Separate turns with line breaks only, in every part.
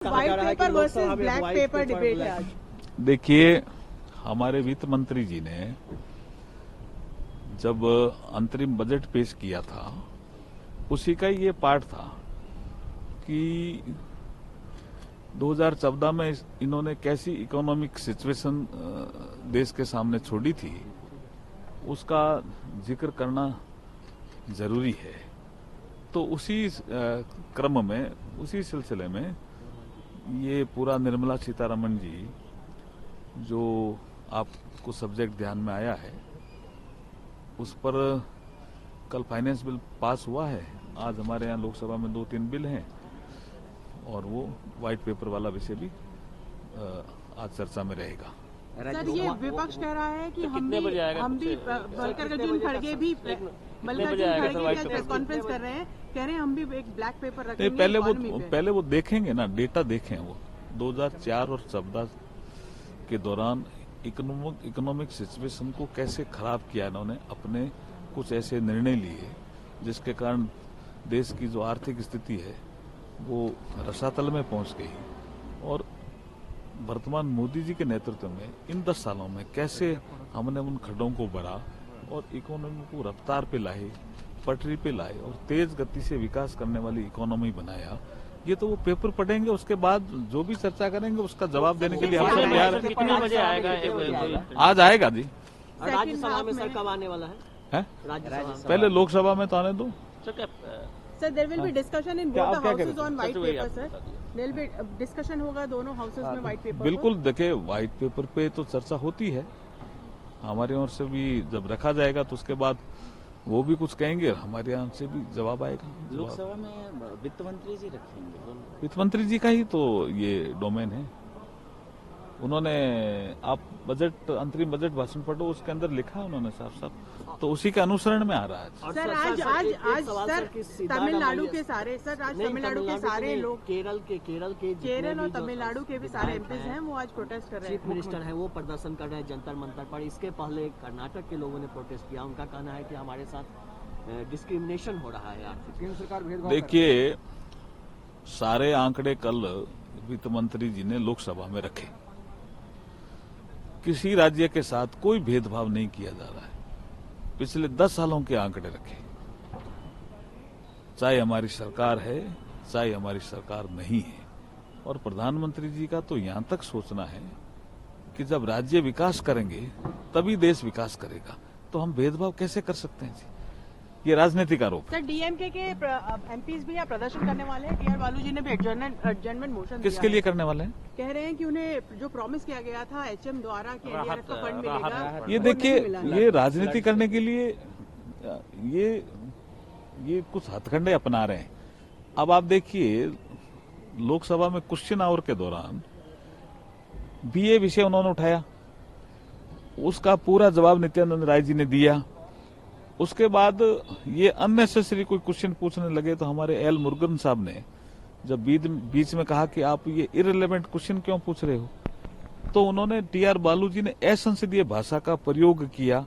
White paper versus black pepper debate है आज।
देखिए, हमारे वित्त मंत्री जी ने जब अंतरिम बजट पेश किया था, उसी का ये पार्ट था कि 2014 में इन्होंने कैसी इकोनॉमिक सिचुएशन देश के सामने छोड़ी थी, उसका जिक्र करना जरूरी है। तो उसी क्रम में, उसी सिलसिले में ये पूरा निर्मला सीतारमण जी जो आपको सब्जेक्ट ध्यान में आया है, उस पर कल फाइनेंस बिल पास हुआ है। आज हमारे यहाँ लोकसभा में 2-3 बिल हैं और वो व्हाइट पेपर वाला विषय भी आज चर्चा में रहेगा।
सर, ये विपक्ष कह रहा है कि हम भी मल्लिकार्जुन खड़गे भी प्रेस कॉन्फ्रेंस कर रहे हैं, कह रहे हैं हम भी एक ब्लैक पेपर रखेंगे।
पहले वो देखेंगे ना, डेटा देखें। वो 2004 और 14 के दौरान इकोनॉमिक सिचुएशन को कैसे खराब किया इन्होंने, अपने कुछ ऐसे निर्णय लिए जिसके कारण देश की जो आर्थिक स्थिति है वो रसातल में पहुंच गई। और वर्तमान मोदी जी के नेतृत्व में इन 10 सालों में कैसे हमने उन खड्डों को भरा और इकोनॉमी को रफ्तार पे लाए, पटरी पे लाए और तेज गति से विकास करने वाली इकोनॉमी बनाया। ये तो वो पेपर पढ़ेंगे, उसके बाद जो भी चर्चा करेंगे उसका जवाब देने के लिए हम सब तैयार हैं।
कितने बजे आएगा?
आज आएगा जी।
राज्यसभा में सर कब आने वाला है?
पहले लोकसभा में तो आने दो।
Sir, there will be discussion in both the houses on white paper. Sir, there will be discussion होगा दोनों हाउसेस में व्हाइट पेपर।
बिल्कुल, देखिए व्हाइट पेपर पे तो चर्चा होती है, हमारी ओर से भी जब रखा जाएगा तो उसके बाद वो भी कुछ कहेंगे, हमारे यहाँ से भी जवाब आएगा।
लोकसभा में वित्त मंत्री जी रखेंगे?
वित्त मंत्री जी का ही तो ये डोमेन है। उन्होंने, आप बजट, अंतरिम बजट भाषण पढ़ो, उसके अंदर लिखा है उन्होंने साफ साफ, तो उसी के अनुसरण में आ रहा है।
सर, आज सर तमिलनाडु के सारे लोग, केरल और तमिलनाडु के भी सारे एमपीज हैं, वो आज प्रोटेस्ट कर रहे हैं।
चीफ मिनिस्टर है, वो प्रदर्शन कर रहे हैं जंतर मंतर पर। इसके पहले कर्नाटक के लोगों ने प्रोटेस्ट किया। उनका कहना है कि हमारे साथ डिस्क्रिमिनेशन हो रहा है, आर्थिक सरकार भेदभाव।
देखिए, सारे आंकड़े कल वित्त मंत्री जी ने लोकसभा में रखे। किसी राज्य के साथ कोई भेदभाव नहीं किया जा रहा है। पिछले 10 सालों के आंकड़े रखे, चाहे हमारी सरकार है चाहे हमारी सरकार नहीं है। और प्रधानमंत्री जी का तो यहां तक सोचना है कि जब राज्य विकास करेंगे तभी देश विकास करेगा, तो हम भेदभाव कैसे कर सकते हैं जी? ये राजनीतिक आरोप।
सर, डीएमके के एमपीज भी यहाँ प्रदर्शन करने वाले हैं। टीआर बालू जी ने भी एडजर्नमेंट मोशन
किसके लिए करने वाले हैं?
कह रहे हैं कि उन्हें जो प्रॉमिस किया गया था एचएम द्वारा कि एनडीआरएफ का फंड मिलेगा,
ये देखिए, ये राजनीति करने के लिए ये कुछ हथकंडे अपना रहे हैं। अब आप देखिए, लोकसभा में क्वेश्चन आवर के दौरान बीए विषय उन्होंने उठाया, उसका पूरा जवाब नित्यानंद राय जी ने दिया। उसके बाद ये अननेसेसरी कोई क्वेश्चन पूछने लगे तो हमारे एल मुरुगन साहब ने जब बीच में कहा कि आप ये इररिलेवेंट क्वेश्चन क्यों पूछ रहे हो, तो उन्होंने टीआर बालू जी ने असंसदीय भाषा का प्रयोग किया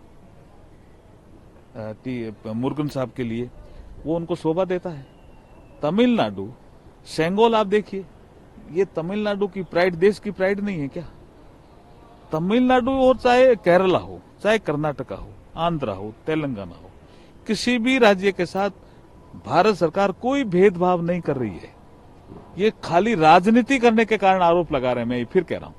मुरुगन साहब के लिए। वो उनको शोभा देता है। तमिलनाडु, सेंगोल आप देखिए, ये तमिलनाडु की प्राइड देश की प्राइड नहीं है क्या? तमिलनाडु हो चाहे केरला हो, चाहे कर्नाटका हो, आंध्रा हो, तेलंगाना हो, किसी भी राज्य के साथ भारत सरकार कोई भेदभाव नहीं कर रही है। ये खाली राजनीति करने के कारण आरोप लगा रहे हैं। मैं फिर कह रहा हूं,